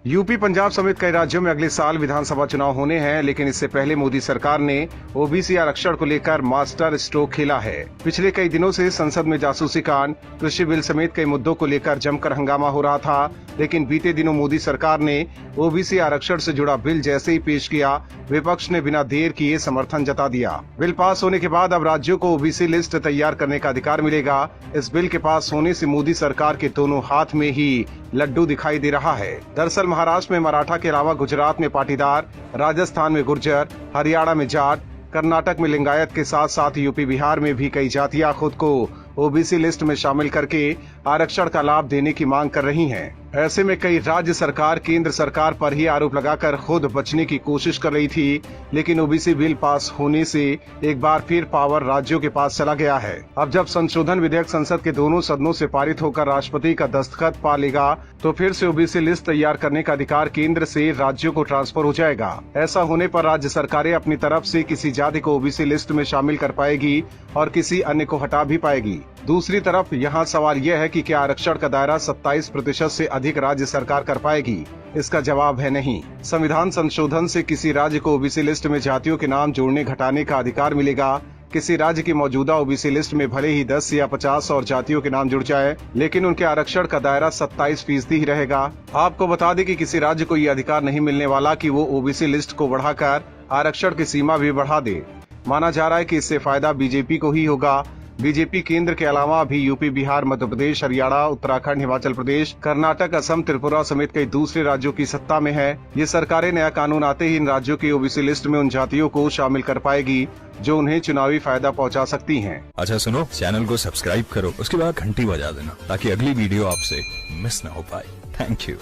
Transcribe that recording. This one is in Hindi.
यूपी, पंजाब समेत कई राज्यों में अगले साल विधानसभा चुनाव होने हैं, लेकिन इससे पहले मोदी सरकार ने ओबीसी आरक्षण को लेकर मास्टर स्ट्रोक खेला है। पिछले कई दिनों से संसद में जासूसी कांड, कृषि बिल समेत कई मुद्दों को लेकर जमकर हंगामा हो रहा था, लेकिन बीते दिनों मोदी सरकार ने ओबीसी आरक्षण से जुड़ा बिल जैसे ही पेश किया, विपक्ष ने बिना देर किए समर्थन जता दिया। बिल पास होने के बाद अब राज्यों को ओबीसी लिस्ट तैयार करने का अधिकार मिलेगा। इस बिल के पास होने से मोदी सरकार के दोनों हाथ में ही लड्डू दिखाई दे रहा है। दरअसल महाराष्ट्र में मराठा के अलावा गुजरात में पाटीदार, राजस्थान में गुर्जर, हरियाणा में जाट, कर्नाटक में लिंगायत के साथ साथ यूपी, बिहार में भी कई जातियां खुद को ओबीसी लिस्ट में शामिल करके आरक्षण का लाभ देने की मांग कर रही हैं। ऐसे में कई राज्य सरकार केंद्र सरकार पर ही आरोप लगाकर खुद बचने की कोशिश कर रही थी, लेकिन ओबीसी बिल पास होने से एक बार फिर पावर राज्यों के पास चला गया है। अब जब संशोधन विधेयक संसद के दोनों सदनों से पारित होकर राष्ट्रपति का दस्तखत पा लेगा, तो फिर से ओबीसी लिस्ट तैयार करने का अधिकार केंद्र से राज्यों को ट्रांसफर हो जाएगा। ऐसा होने पर राज्य सरकारें अपनी तरफ से किसी जाति को ओबीसी लिस्ट में शामिल कर पाएगी और किसी अन्य को हटा भी पाएगी। दूसरी तरफ यहाँ सवाल यह है कि क्या आरक्षण का दायरा 27% से अधिक राज्य सरकार कर पाएगी? इसका जवाब है नहीं। संविधान संशोधन से किसी राज्य को ओबीसी लिस्ट में जातियों के नाम जोड़ने घटाने का अधिकार मिलेगा। किसी राज्य की मौजूदा ओबीसी लिस्ट में भले ही 10 या 50 और जातियों के नाम जुड़ जाए, लेकिन उनके आरक्षण का दायरा 27% ही रहेगा। आपको बता दें कि किसी राज्य को ये अधिकार नहीं मिलने वाला कि वो ओबीसी लिस्ट को बढ़ाकर आरक्षण की सीमा भी बढ़ा दे। माना जा रहा है कि इससे फायदा बीजेपी को ही होगा। बीजेपी केंद्र के अलावा भी यूपी, बिहार, मध्य प्रदेश, हरियाणा, उत्तराखंड, हिमाचल प्रदेश, कर्नाटक, असम, त्रिपुरा समेत कई दूसरे राज्यों की सत्ता में है। ये सरकारें नया कानून आते ही इन राज्यों की ओबीसी लिस्ट में उन जातियों को शामिल कर पाएगी जो उन्हें चुनावी फायदा पहुंचा सकती हैं। अच्छा सुनो, चैनल को सब्सक्राइब करो, उसके बाद घंटी बजा देना ताकि अगली वीडियो आपसे मिस न हो पाए। Thank you.